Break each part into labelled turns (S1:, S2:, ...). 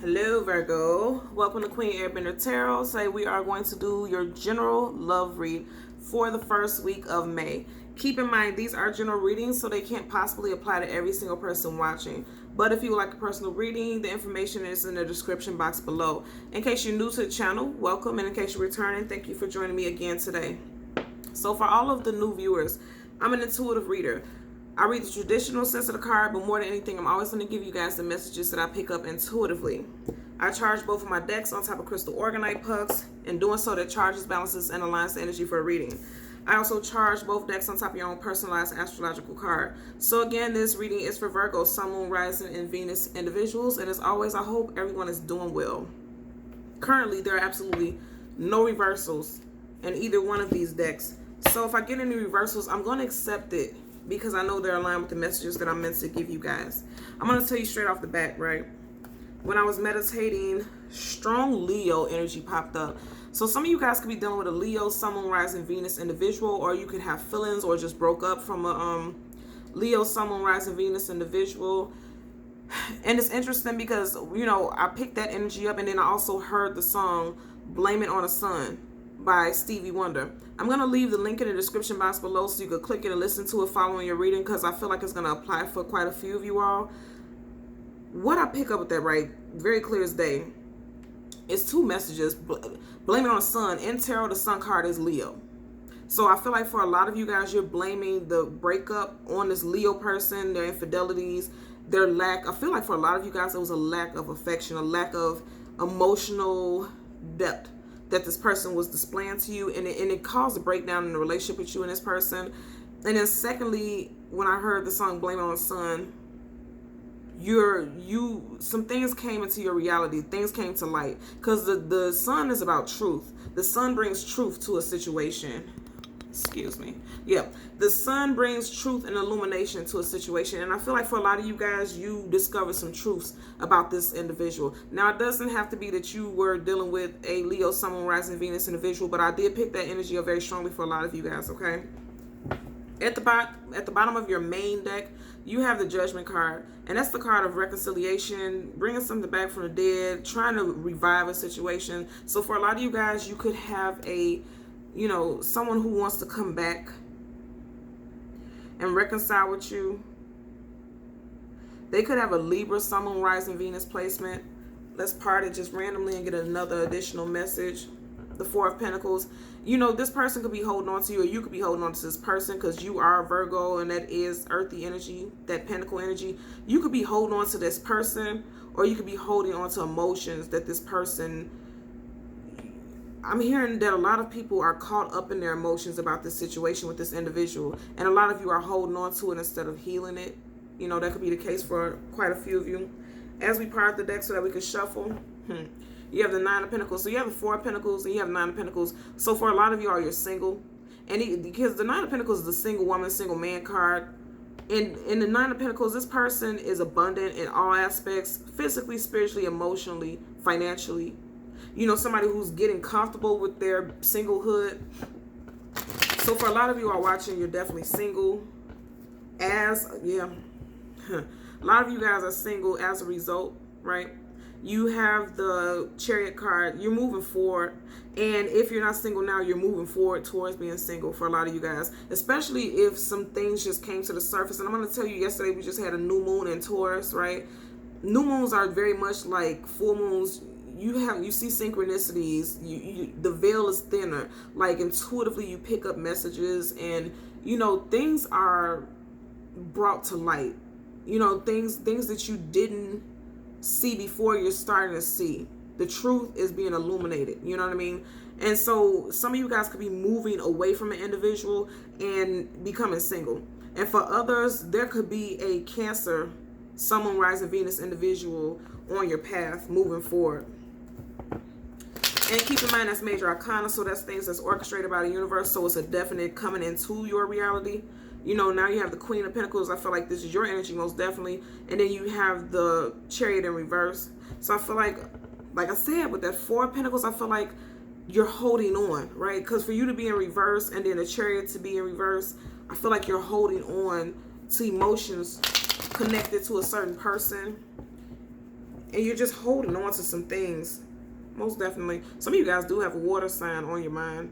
S1: Hello Virgo, welcome to Queen Airbender Tarot. Today we are going to do your general love read for the first week of May. Keep in mind these are general readings, so they can't possibly apply to every single person watching. But if you would like a personal reading, the information is in the description box below. In case you're new to the channel, welcome, and in case you're returning, thank you for joining me again today. So for all of the new viewers, I'm an intuitive reader. I read the traditional sense of the card, but more than anything, I'm always going to give you guys the messages that I pick up intuitively. I charge both of my decks on top of crystal organite pucks. In doing so, that charges, balances, and aligns the energy for a reading. I also charge both decks on top of your own personalized astrological card. So again, this reading is for Virgo, Sun, Moon, Rising, and Venus individuals. And as always, I hope everyone is doing well. Currently, there are absolutely no reversals in either one of these decks. So if I get any reversals, I'm going to accept it, because I know they're aligned with the messages that I'm meant to give you guys. I'm going to tell you straight off the bat, right? When I was meditating, strong Leo energy popped up. So some of you guys could be dealing with a Leo, Sun, Moon, Rising, Venus individual, or you could have feelings or just broke up from a Leo, Sun, Moon, Rising, Venus individual. And it's interesting because, you know, I picked that energy up, and then I also heard the song Blame It on the Sun by Stevie Wonder. I'm going to leave the link in the description box below so you can click it and listen to it following your reading, because I feel like it's going to apply for quite a few of you all. What I pick up with that, right, very clear as day, is two messages. Blame it on the sun. In tarot, the sun card is Leo. So I feel like for a lot of you guys, you're blaming the breakup on this Leo person, their infidelities, their lack. I feel like for a lot of you guys, it was a lack of affection, a lack of emotional depth that this person was displaying to you, and it caused a breakdown in the relationship with you and this person. And then secondly, when I heard the song Blame It on the Sun, some things came into your reality, things came to light, because the sun is about truth. The sun brings truth to a situation. Excuse me. Yeah, the sun brings truth and illumination to a situation, and I feel like for a lot of you guys, you discovered some truths about this individual. Now, it doesn't have to be that you were dealing with a Leo, Sun, Moon, Rising, Venus individual, but I did pick that energy up very strongly for a lot of you guys. Okay. At the bottom of your main deck, you have the Judgment card, and that's the card of reconciliation, bringing something back from the dead, trying to revive a situation. So for a lot of you guys, you could have someone who wants to come back and reconcile with you. They could have a Libra, Sun, Moon, Rising, Venus placement. Let's part it just randomly and get another additional message. The Four of Pentacles. You know, this person could be holding on to you, or you could be holding on to this person, because you are Virgo, and that is earthy energy, that pentacle energy. You could be holding on to this person, or you could be holding on to emotions that this person... I'm hearing that a lot of people are caught up in their emotions about this situation with this individual, and a lot of you are holding on to it instead of healing it. You know, that could be the case for quite a few of you. As we part the deck so that we can shuffle, you have the Nine of Pentacles. So you have the Four of Pentacles and you have Nine of Pentacles. So for a lot of you all, you're single. And because the Nine of Pentacles is the single woman, single man card. In the Nine of Pentacles, this person is abundant in all aspects, physically, spiritually, emotionally, financially. You know, somebody who's getting comfortable with their singlehood. So for a lot of you all watching, you're definitely single. A lot of you guys are single as a result, right? You have the Chariot card. You're moving forward. And if you're not single now, you're moving forward towards being single for a lot of you guys. Especially if some things just came to the surface. And I'm going to tell you, yesterday we just had a new moon in Taurus, right? New moons are very much like full moons. You see synchronicities. The veil is thinner. Like intuitively you pick up messages, and you know, things are brought to light. You know, things that you didn't see before, you're starting to see. The truth is being illuminated. You know what I mean? And so some of you guys could be moving away from an individual and becoming single. And for others, there could be a Cancer, Sun, Moon, Rising, Venus individual on your path moving forward. And keep in mind, that's major arcana, so that's things that's orchestrated by the universe. So it's a definite coming into your reality. You know, now you have the Queen of Pentacles. I feel like this is your energy most definitely. And then you have the Chariot in reverse. So I feel like I said, with that Four of Pentacles, I feel like you're holding on, right? Because for you to be in reverse and then the Chariot to be in reverse, I feel like you're holding on to emotions connected to a certain person. And you're just holding on to some things. Most definitely. Some of you guys do have a water sign on your mind.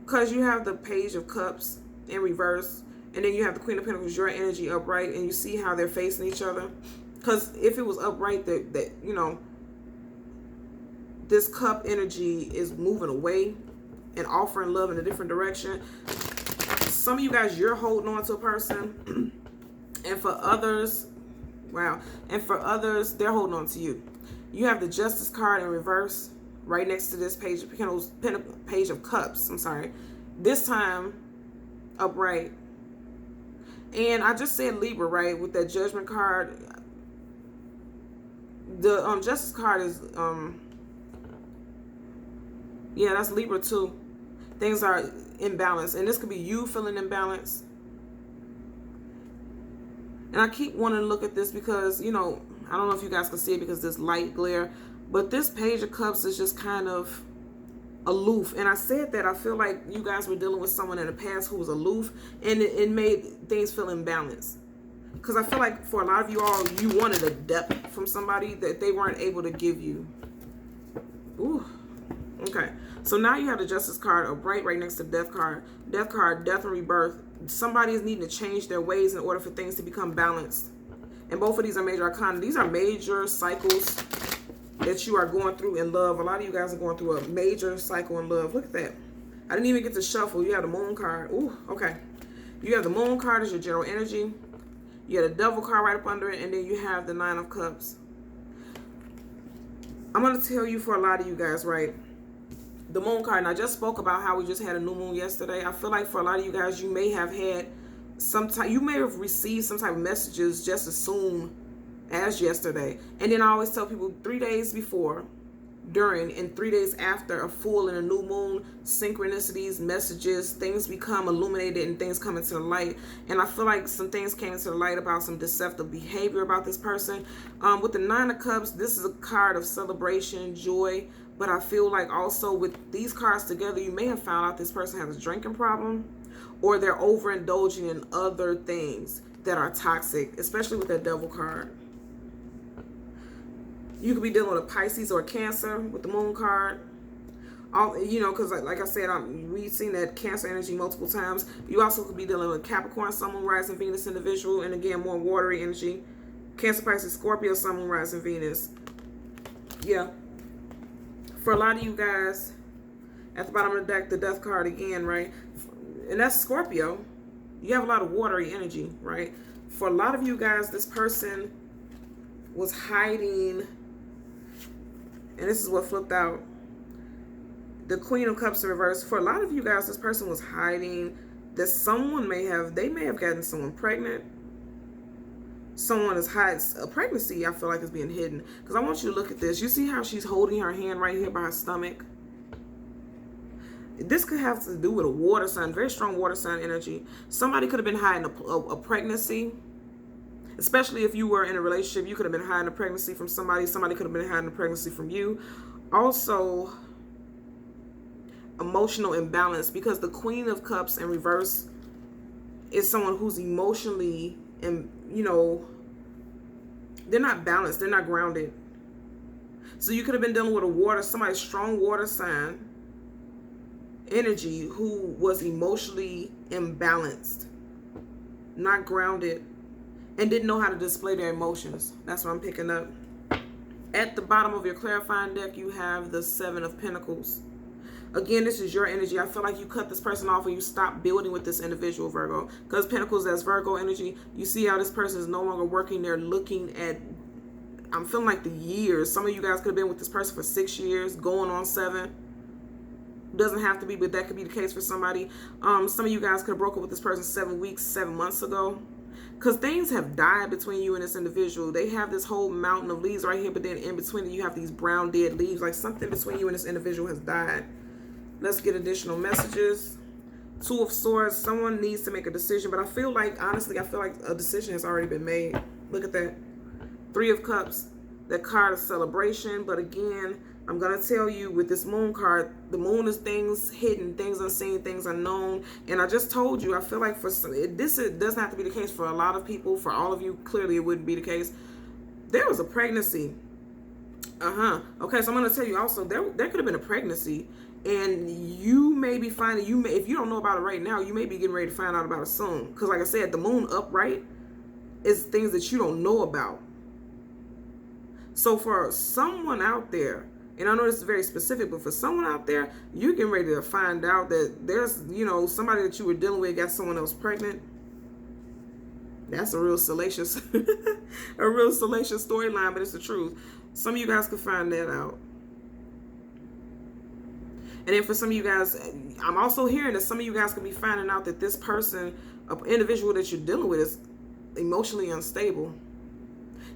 S1: Because you have the Page of Cups in reverse. And then you have the Queen of Pentacles, your energy upright. And you see how they're facing each other. Because if it was upright, that you know, this cup energy is moving away and offering love in a different direction. Some of you guys, you're holding on to a person. And for others, wow. And for others, they're holding on to you. You have the Justice card in reverse right next to this Page of Pentacles, Page of Cups. I'm sorry. This time, upright. And I just said Libra, right? With that Judgment card. The Justice card is, yeah, that's Libra too. Things are imbalanced. And this could be you feeling imbalanced. And I keep wanting to look at this because, you know, I don't know if you guys can see it because this light glare. But this Page of Cups is just kind of aloof. And I said that I feel like you guys were dealing with someone in the past who was aloof. And it made things feel imbalanced. Because I feel like for a lot of you all, you wanted a depth from somebody that they weren't able to give you. Ooh. Okay. So now you have the Justice card upright right next to the Death card. Death card, death and rebirth. Somebody is needing to change their ways in order for things to become balanced. And both of these are major arcana. These are major cycles that you are going through in love. A lot of you guys are going through a major cycle in love. Look at that. I didn't even get to shuffle. You have the Moon card. Ooh, okay. You have the Moon card as your general energy. You have the Devil card right up under it. And then you have the Nine of Cups. I'm going to tell you for a lot of you guys, right? The Moon card, and I just spoke about how we just had a new moon yesterday. I feel like for a lot of you guys, you may have had you may have received some type of messages just as soon as yesterday. And then I always tell people 3 days before, during, and 3 days after a full and a new moon, synchronicities, messages, things become illuminated and things come into the light. And I feel like some things came into the light about some deceptive behavior about this person. With the Nine of Cups, this is a card of celebration, joy. But I feel like also with these cards together, you may have found out this person has a drinking problem or they're overindulging in other things that are toxic, especially with that Devil card. You could be dealing with a Pisces or a Cancer with the Moon card. You know, because like I said, we've seen that Cancer energy multiple times. You also could be dealing with Capricorn, Sun, Moon, Rising, Venus individual. And again, more watery energy. Cancer, Pisces, Scorpio, Sun, Moon, Rising, Venus. Yeah. For a lot of you guys, at the bottom of the deck, the Death card again, right? And that's Scorpio. You have a lot of watery energy, right? For a lot of you guys, this person was hiding, and this is what flipped out. The Queen of Cups in reverse. For a lot of you guys, this person was hiding that someone may have gotten someone pregnant. Someone is hiding a pregnancy. I feel like is being hidden, because I want you to look at this. You see how she's holding her hand right here by her stomach? This could have to do with a water sign, very strong water sign energy. Somebody could have been hiding a pregnancy, especially if you were in a relationship. You could have been hiding a pregnancy from somebody. Somebody could have been hiding a pregnancy from you. Also, emotional imbalance, because the Queen of Cups in reverse is someone who's emotionally, and you know, they're not balanced, they're not grounded. So you could have been dealing with somebody's strong water sign energy who was emotionally imbalanced, not grounded, and didn't know how to display their emotions. That's what I'm picking up. At the bottom of your clarifying deck, you have the Seven of Pentacles. Again, this is your energy. I feel like you cut this person off or you stop building with this individual, Virgo. Because Pentacles, that's Virgo energy. You see how this person is no longer working. They're looking at, I'm feeling like the years. Some of you guys could have been with this person for 6 years, going on 7. Doesn't have to be, but that could be the case for somebody. Some of you guys could have broken up with this person 7 weeks, 7 months ago. Because things have died between you and this individual. They have this whole mountain of leaves right here, but then in between it, you have these brown dead leaves. Like something between you and this individual has died. Let's get additional messages. Two of Swords. Someone needs to make a decision, but I feel like, honestly, I feel like a decision has already been made. Look at that. Three of Cups. That card of celebration. But again, I'm going to tell you with this Moon card, the moon is things hidden, things unseen, things unknown. And I just told you, I feel like for some, this doesn't have to be the case for a lot of people. For all of you, clearly it wouldn't be the case. There was a pregnancy. Okay, so I'm going to tell you also, there could have been a pregnancy, and you may be finding, if you don't know about it right now, you may be getting ready to find out about it soon. Because like I said, the moon upright is things that you don't know about. So for someone out there, and I know this is very specific, but for someone out there, you're getting ready to find out that there's, you know, somebody that you were dealing with got someone else pregnant. That's a real salacious, a real salacious storyline, but it's the truth. Some of you guys could find that out. And then for some of you guys, I'm also hearing that some of you guys could be finding out that this person, an individual that you're dealing with, is emotionally unstable.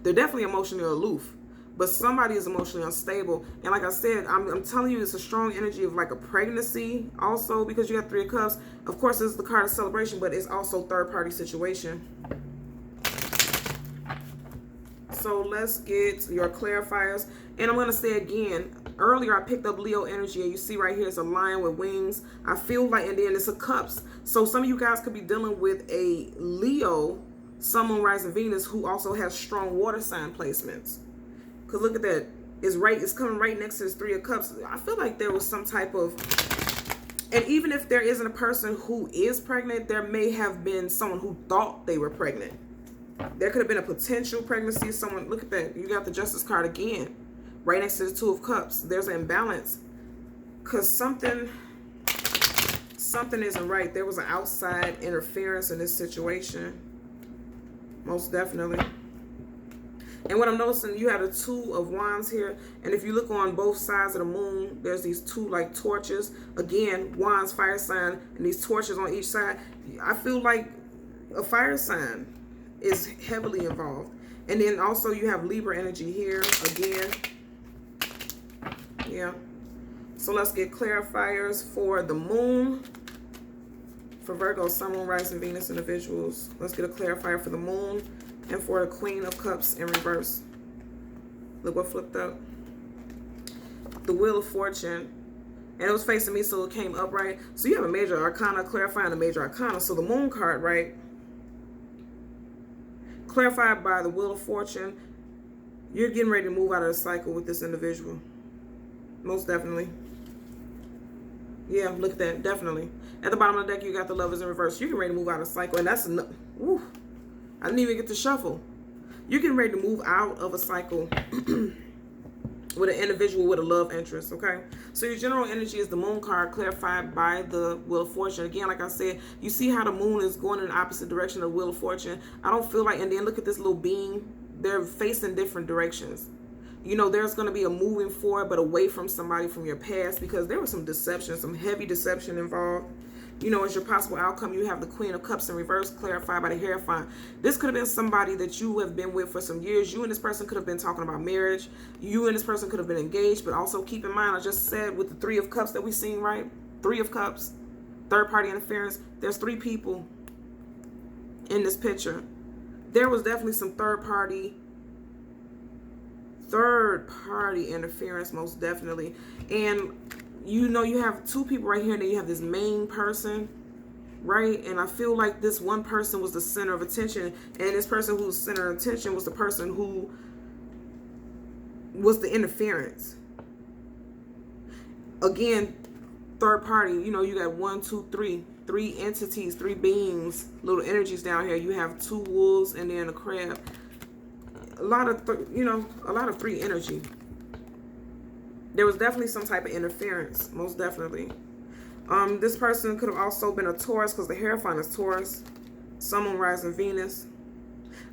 S1: They're definitely emotionally aloof, but somebody is emotionally unstable. And like I said, I'm telling you, it's a strong energy of like a pregnancy also, because you have Three of Cups. Of course, it's the card of celebration, but it's also third-party situation. So let's get your clarifiers. And I'm going to say again, earlier I picked up Leo energy, and you see right here it's a lion with wings. I feel like, and then it's a cups. So some of you guys could be dealing with a Leo, Sun, Moon, Rising, Venus, who also has strong water sign placements. Because look at that. It's coming right next to this Three of Cups. I feel like there was some type of, and even if there isn't a person who is pregnant, there may have been someone who thought they were pregnant. There could have been a potential pregnancy. Someone, look at that. You got the Justice card again, right next to the Two of Cups. There's an imbalance. Because something isn't right. There was an outside interference in this situation. Most definitely. And what I'm noticing, you have the Two of Wands here. And if you look on both sides of the moon, there's these two like torches. Again, Wands, fire sign, and these torches on each side. I feel like a fire sign is heavily involved. And then also you have Libra energy here again. Yeah. So let's get clarifiers for the moon. For Virgo, Sun, Moon, Rising, Venus individuals. Let's get a clarifier for the moon and for the Queen of Cups in reverse. Look what flipped up. The Wheel of Fortune. And it was facing me, so it came upright. So you have a major arcana clarifying a major arcana. So the moon card, right? Clarified by the Wheel of Fortune. You're getting ready to move out of the cycle with this individual. Most definitely. Yeah, look at that. Definitely. At the bottom of the deck, you got the Lovers in reverse. You're getting ready to move out of the cycle. And that's enough. Woo, I didn't even get to shuffle. You're getting ready to move out of a cycle with an individual with a love interest, okay? So your general energy is the moon card clarified by the Wheel of Fortune. Again, like I said, you see how the moon is going in the opposite direction of the Wheel of Fortune. I don't feel like, and then look at this little beam. They're facing different directions. You know, there's going to be a moving forward, but away from somebody from your past, because there was some deception, some heavy deception involved. You know, as your possible outcome, you have the Queen of Cups in reverse, clarified by the Hierophant. This could have been somebody that you have been with for some years. You and this person could have been talking about marriage. You and this person could have been engaged, but also keep in mind, I just said with the Three of Cups that we've seen, right? Three of Cups, third-party interference. There's three people in this picture. There was definitely some third-party interference, most definitely. And you know, you have two people right here, and then you have this main person, right? And I feel like this one person was the center of attention, and this person who's center of attention was the person who was the interference. Again, third party, you know, you got 1, 2, 3, three entities, three beings, little energies down here. You have two wolves and then a crab. A lot of, a lot of three energy. There was definitely some type of interference, most definitely. This person could have also been a Taurus, because the Hierophant is Taurus. Sun, Moon, Rising, Venus.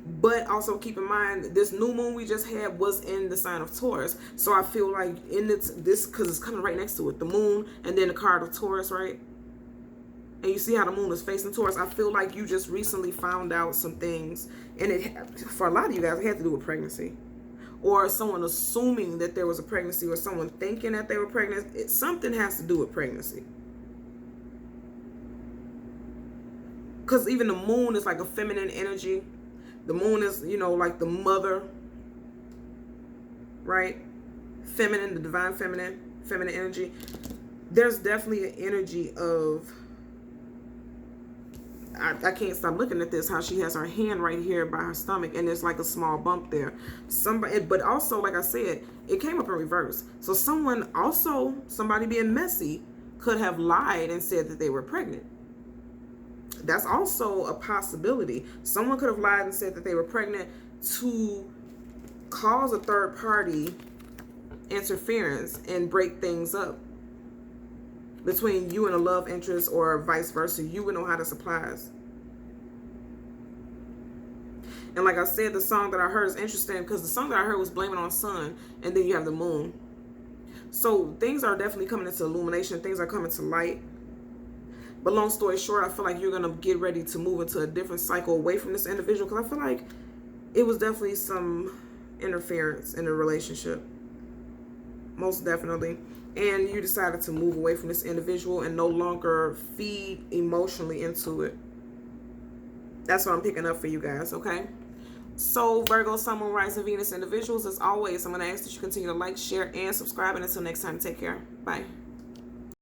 S1: But also keep in mind, this new moon we just had was in the sign of Taurus. So I feel like in this, because it's coming right next to it, the moon and then the card of Taurus, right? And you see how the moon is facing Taurus. I feel like you just recently found out some things. And it, for a lot of you guys, it had to do with pregnancy. Or someone assuming that there was a pregnancy, or someone thinking that they were pregnant. Something has to do with pregnancy. Because even the moon is like a feminine energy. The moon is, like the mother, right? Feminine, the divine feminine energy. There's definitely an energy of, I can't stop looking at this, how she has her hand right here by her stomach, and there's like a small bump there. But also, like I said, it came up in reverse. So somebody being messy could have lied and said that they were pregnant. That's also a possibility. Someone could have lied and said that they were pregnant to cause a third party interference and break things up between you and a love interest, or vice versa. You would know how this applies. And like I said, the song that I heard is interesting because the song that I heard was Blame It on Sun, and then you have the moon. So things are definitely coming into illumination. Things are coming to light. But long story short, I feel like you're going to get ready to move into a different cycle away from this individual, because I feel like it was definitely some interference in the relationship. Most definitely. And you decided to move away from this individual and no longer feed emotionally into it. That's what I'm picking up for you guys, okay? So, Virgo, Sun, Moon, Rising, Venus individuals, as always, I'm going to ask that you continue to like, share, and subscribe. And until next time, take care. Bye.